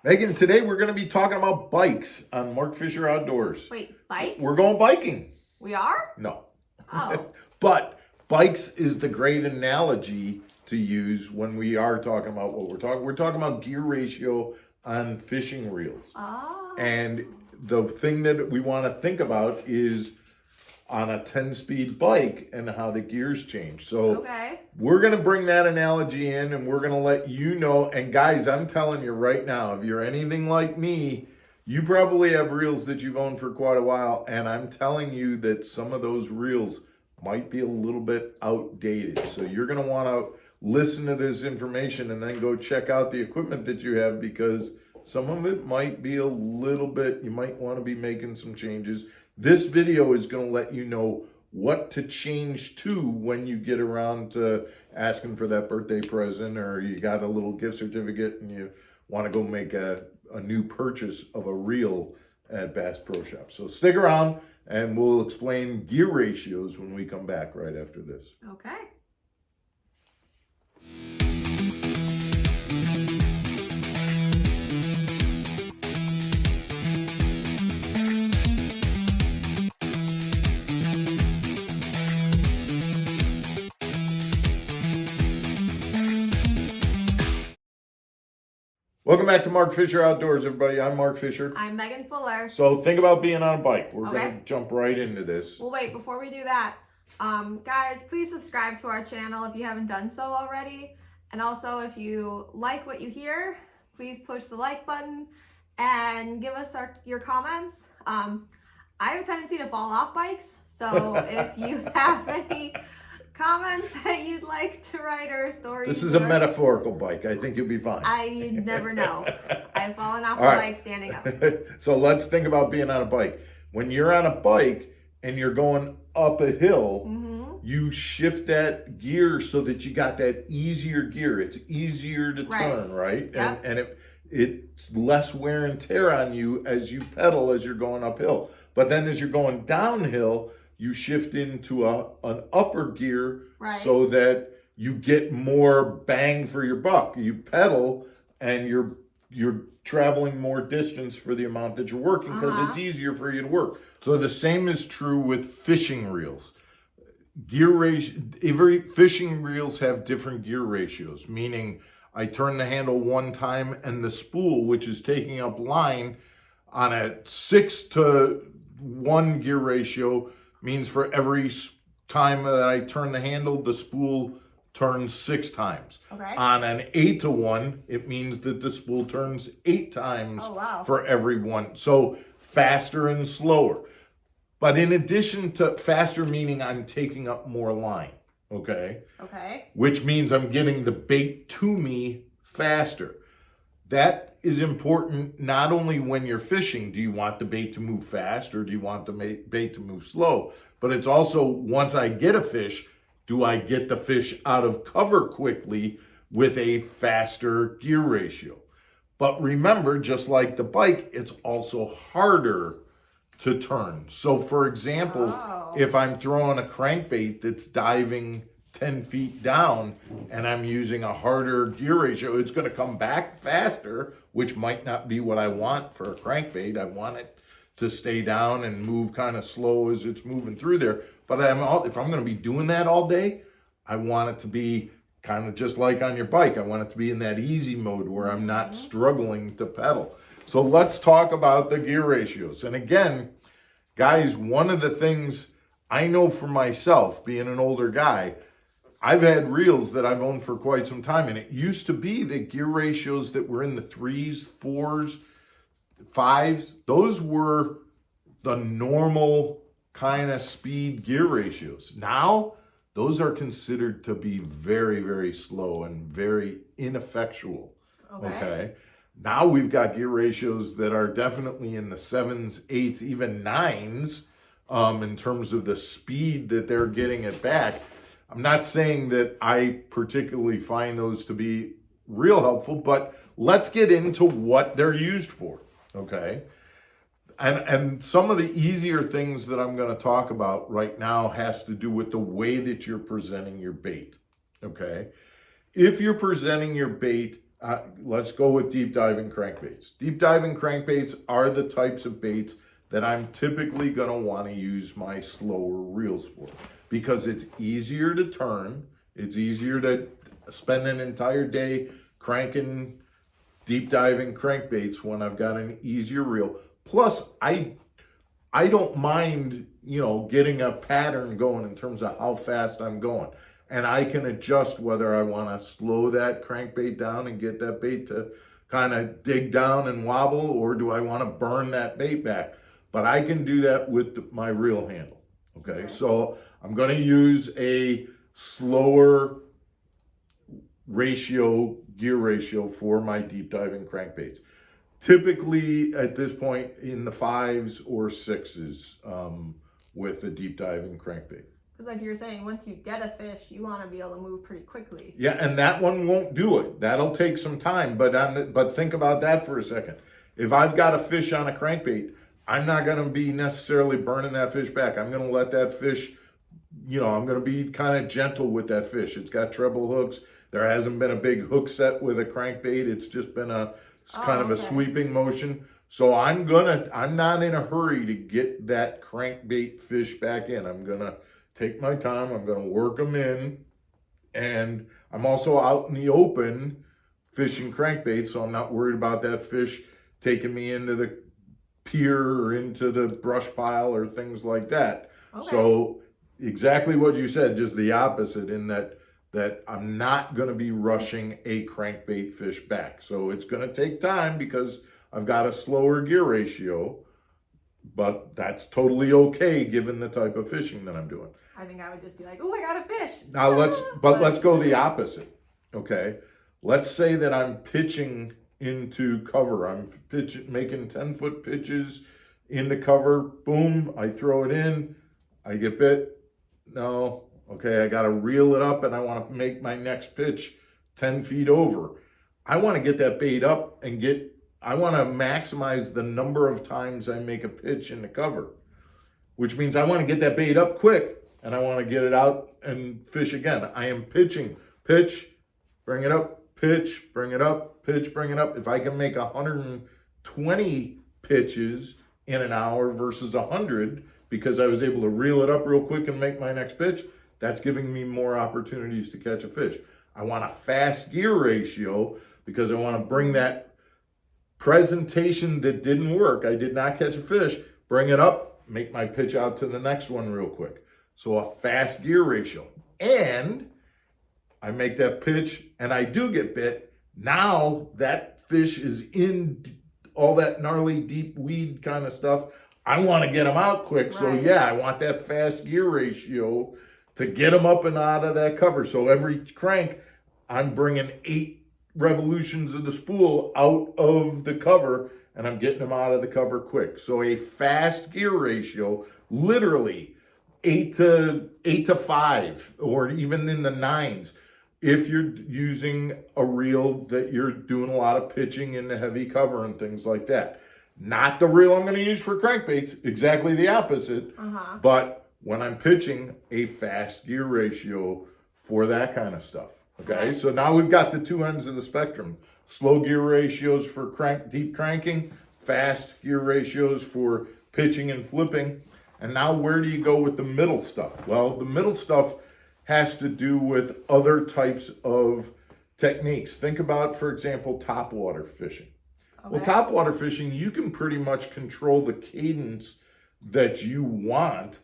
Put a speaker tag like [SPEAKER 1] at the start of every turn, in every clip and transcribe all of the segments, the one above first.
[SPEAKER 1] Megan, today we're going to be talking about bikes on Mark Fisher Outdoors.
[SPEAKER 2] Wait, bikes?
[SPEAKER 1] We're going biking.
[SPEAKER 2] We are?
[SPEAKER 1] No.
[SPEAKER 2] Oh.
[SPEAKER 1] But bikes is the great analogy to use when we are talking about what we're talking. We're talking about gear ratio on fishing reels.
[SPEAKER 2] Oh.
[SPEAKER 1] And the thing that we want to think about is on a 10-speed bike and how the gears change. So
[SPEAKER 2] Okay.
[SPEAKER 1] we're going to bring that analogy in and we're going to let you know. And guys, I'm telling you right now, if you're anything like me, you probably have reels that you've owned for quite a while. And I'm telling you that some of those reels might be a little bit outdated. So you're going to want to listen to this information and then go check out the equipment that you have, because some of it might be a little bit, you might want to be making some changes. This video is going to let you know what to change to when you get around to asking for that birthday present, or you got a little gift certificate and you want to go make a new purchase of a reel at Bass Pro Shop. So stick around and we'll explain gear ratios when we come back right after this.
[SPEAKER 2] Okay.
[SPEAKER 1] Welcome back to Mark Fisher Outdoors, everybody. I'm Mark Fisher.
[SPEAKER 2] I'm Megan Fuller.
[SPEAKER 1] So think about being on a bike. We're
[SPEAKER 2] Okay.
[SPEAKER 1] going to jump right into this.
[SPEAKER 2] Well, wait, before we do that, guys, please subscribe to our channel if you haven't done so already. And also, if you like what you hear, please push the like button and give us your comments. I have a tendency to fall off bikes, so if you have any comments that you'd like to write or stories.
[SPEAKER 1] This is a metaphorical bike. I think you'll be fine.
[SPEAKER 2] You never know. I've fallen off
[SPEAKER 1] All
[SPEAKER 2] a
[SPEAKER 1] right.
[SPEAKER 2] bike standing up.
[SPEAKER 1] So let's think about being on a bike. When you're on a bike and you're going up a hill, you shift that gear so that you got that easier gear. It's easier to turn, right?
[SPEAKER 2] Yep.
[SPEAKER 1] And it's less wear and tear on you as you pedal as you're going uphill. But then as you're going downhill, you shift into an upper gear,
[SPEAKER 2] Right.
[SPEAKER 1] so that you get more bang for your buck. You pedal and you're traveling more distance for the amount that you're working, because it's easier for you to work. So the same is true with fishing reels. Gear ratio, every fishing reels have different gear ratios, meaning I turn the handle one time and the spool, which is taking up line, on a 6-to-1 gear ratio, means for every time that I turn the handle, the spool turns 6 times.
[SPEAKER 2] Okay.
[SPEAKER 1] On an 8-to-1, it means that the spool turns 8 times for every one. So faster and slower. But in addition to faster, meaning I'm taking up more line, okay?
[SPEAKER 2] Okay.
[SPEAKER 1] Which means I'm getting the bait to me faster. That is important not only when you're fishing. Do you want the bait to move fast or do you want the bait to move slow? But it's also, once I get a fish, do I get the fish out of cover quickly with a faster gear ratio? But remember, just like the bike, it's also harder to turn. So for example, if I'm throwing a crankbait that's diving 10 feet down and I'm using a harder gear ratio, it's going to come back faster, which might not be what I want for a crankbait. I want it to stay down and move kind of slow as it's moving through there. But if I'm going to be doing that all day, I want it to be kind of just like on your bike. I want it to be in that easy mode where I'm not struggling to pedal. So let's talk about the gear ratios. And again, guys, one of the things I know for myself, being an older guy, I've had reels that I've owned for quite some time, and it used to be the gear ratios that were in the 3s, 4s, 5s. Those were the normal kind of speed gear ratios. Now, those are considered to be very, very slow and very ineffectual. Okay. Now we've got gear ratios that are definitely in the 7s, 8s, even 9s, in terms of the speed that they're getting it back. I'm not saying that I particularly find those to be real helpful, but let's get into what they're used for, okay? And some of the easier things that I'm going to talk about right now has to do with the way that you're presenting your bait, okay? If you're presenting your bait let's go with deep diving crankbaits. Deep diving crankbaits are the types of baits that I'm typically going to want to use my slower reels for, because it's easier to turn. It's easier to spend an entire day cranking deep diving crankbaits when I've got an easier reel. Plus, I don't mind, getting a pattern going in terms of how fast I'm going. And I can adjust whether I want to slow that crankbait down and get that bait to kind of dig down and wobble, or do I want to burn that bait back? But I can do that with my reel handle. Okay, so I'm going to use a slower gear ratio for my deep diving crankbaits. Typically at this point in the 5s or 6s with a deep diving crankbait.
[SPEAKER 2] Because like you were saying, once you get a fish, you want to be able to move pretty quickly.
[SPEAKER 1] Yeah, and that one won't do it. That'll take some time. But think about that for a second. If I've got a fish on a crankbait, I'm not going to be necessarily burning that fish back. I'm going to let that fish, I'm going to be kind of gentle with that fish. It's got treble hooks. There hasn't been a big hook set with a crankbait. It's just been a sweeping motion. So I'm not in a hurry to get that crankbait fish back in. I'm going to take my time. I'm going to work them in. And I'm also out in the open fishing crankbait, so I'm not worried about that fish taking me into the pier or into the brush pile or things like that. Okay. So exactly what you said, just the opposite, in that I'm not going to be rushing a crankbait fish back. So it's going to take time because I've got a slower gear ratio, but that's totally okay given the type of fishing that I'm doing.
[SPEAKER 2] I think I would just be like, oh, I got a fish.
[SPEAKER 1] Now let's go the opposite. Okay. Let's say that I'm pitching into cover. I'm making 10-foot pitches into cover. Boom. I throw it in. I get bit. No. Okay. I got to reel it up and I want to make my next pitch 10 feet over. I want to get that bait up and I want to maximize the number of times I make a pitch into cover, which means I want to get that bait up quick and I want to get it out and fish again. I am pitching, pitch, bring it up, pitch, bring it up, pitch, bring it up. If I can make 120 pitches in an hour versus 100 because I was able to reel it up real quick and make my next pitch, that's giving me more opportunities to catch a fish. I want a fast gear ratio because I want to bring that presentation that didn't work, I did not catch a fish, bring it up, make my pitch out to the next one real quick. So a fast gear ratio. And I make that pitch and I do get bit. Now that fish is in all that gnarly deep weed kind of stuff. I want to get them out quick. Right. So yeah, I want that fast gear ratio to get them up and out of that cover. So every crank, I'm bringing 8 revolutions of the spool out of the cover and I'm getting them out of the cover quick. So a fast gear ratio, literally 8 to 5, or even in the 9s. If you're using a reel that you're doing a lot of pitching in the heavy cover and things like that. Not the reel I'm going to use for crankbaits, exactly the opposite. But when I'm pitching, a fast gear ratio for that kind of stuff. Okay, so now we've got the two ends of the spectrum. Slow gear ratios for deep cranking, fast gear ratios for pitching and flipping. And now where do you go with the middle stuff? Well, the middle stuff has to do with other types of techniques. Think about, for example, topwater fishing. Okay. Well, topwater fishing, you can pretty much control the cadence that you want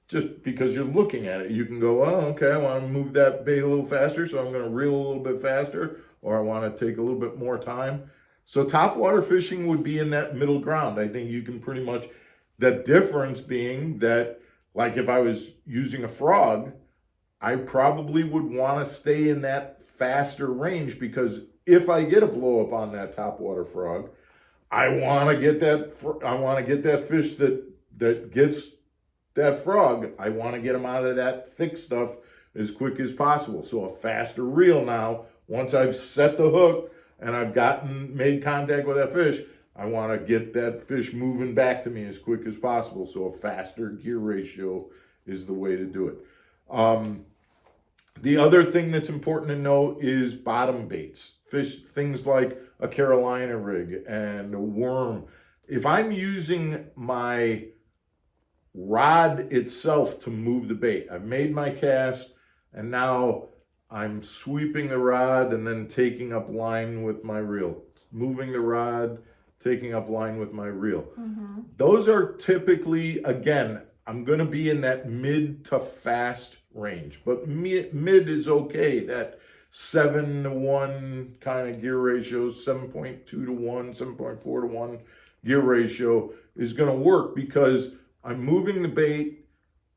[SPEAKER 1] just because you're looking at it. You can go, oh, okay, I want to move that bait a little faster, so I'm going to reel a little bit faster, or I want to take a little bit more time. So topwater fishing would be in that middle ground. I think you can pretty much, the difference being that, like if I was using a frog, I probably would want to stay in that faster range, because if I get a blow up on that topwater frog, I want to get that fish that gets that frog. I want to get him out of that thick stuff as quick as possible. So a faster reel now, once I've set the hook and I've made contact with that fish, I want to get that fish moving back to me as quick as possible. So a faster gear ratio is the way to do it. The other thing that's important to know is bottom baits. Fish, things like a Carolina rig and a worm. If I'm using my rod itself to move the bait, I've made my cast and now I'm sweeping the rod and then taking up line with my reel. Moving the rod, taking up line with my reel.
[SPEAKER 2] Mm-hmm.
[SPEAKER 1] Those are typically, again, I'm going to be in that mid to fast range, but mid is okay. That 7-to-1 kind of gear ratio, 7.2-to-1, 7.4-to-1 gear ratio is going to work because I'm moving the bait,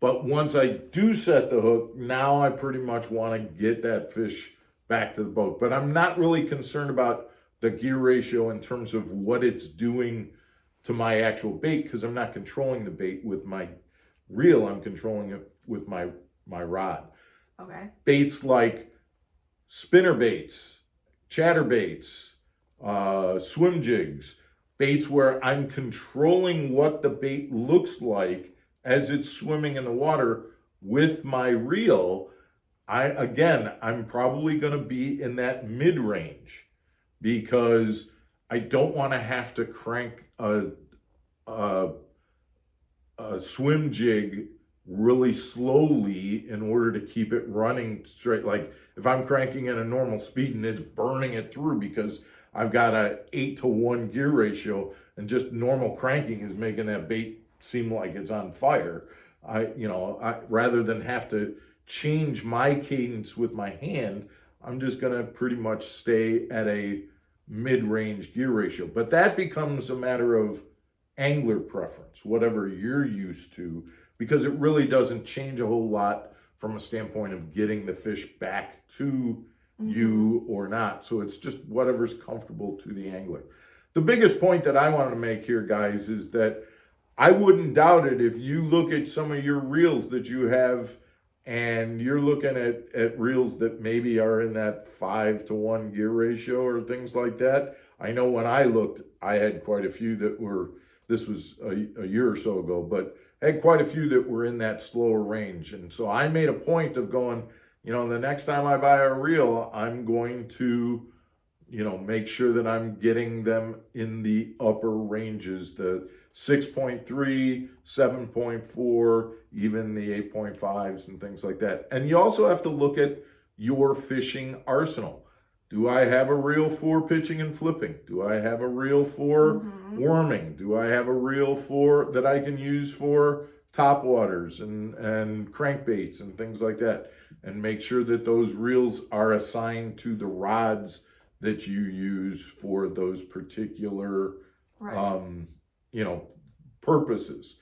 [SPEAKER 1] but once I do set the hook, now I pretty much want to get that fish back to the boat. But I'm not really concerned about the gear ratio in terms of what it's doing to my actual bait because I'm not controlling the bait with my reel. I'm controlling it with my rod.
[SPEAKER 2] Okay.
[SPEAKER 1] Baits like spinner baits, chatter baits, swim jigs, baits where I'm controlling what the bait looks like as it's swimming in the water with my reel. I'm probably going to be in that mid range because I don't want to have to crank a swim jig really slowly in order to keep it running straight. Like if I'm cranking at a normal speed and it's burning it through because I've got a 8-to-1 gear ratio and just normal cranking is making that bait seem like it's on fire. I rather than have to change my cadence with my hand, I'm just gonna pretty much stay at a mid-range gear ratio. But that becomes a matter of angler preference, whatever you're used to, because it really doesn't change a whole lot from a standpoint of getting the fish back to you or not. So it's just whatever's comfortable to the angler. The biggest point that I wanted to make here, guys, is that I wouldn't doubt it if you look at some of your reels that you have and you're looking at reels that maybe are in that 5-to-1 gear ratio or things like that. I know when I looked, I had quite a few that were, this was a year or so ago, but I had quite a few that were in that slower range. And so I made a point of going, the next time I buy a reel, I'm going to, make sure that I'm getting them in the upper ranges, the 6.3, 7.4, even the 8.5s and things like that. And you also have to look at your fishing arsenal. Do I have a reel for pitching and flipping? Do I have a reel for worming? Do I have a reel that I can use for topwaters and crankbaits and things like that? And make sure that those reels are assigned to the rods that you use for those particular purposes.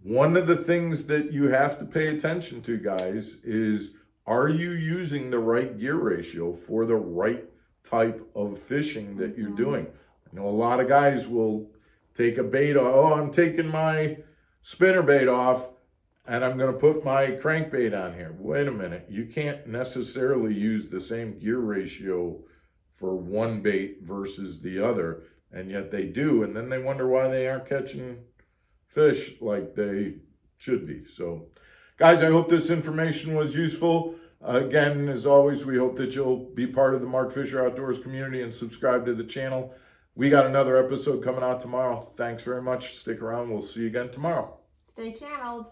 [SPEAKER 1] One of the things that you have to pay attention to, guys, is are you using the right gear ratio for the right type of fishing that you're doing? I know a lot of guys will take a bait off. Oh, I'm taking my spinner bait off and I'm going to put my crankbait on here. Wait a minute. You can't necessarily use the same gear ratio for one bait versus the other, and yet they do, and then they wonder why they aren't catching fish like they should be. So, guys, I hope this information was useful. Again, as always, we hope that you'll be part of the Mark Fisher Outdoors community and subscribe to the channel. We got another episode coming out tomorrow. Thanks very much. Stick around. We'll see you again tomorrow.
[SPEAKER 2] Stay channeled.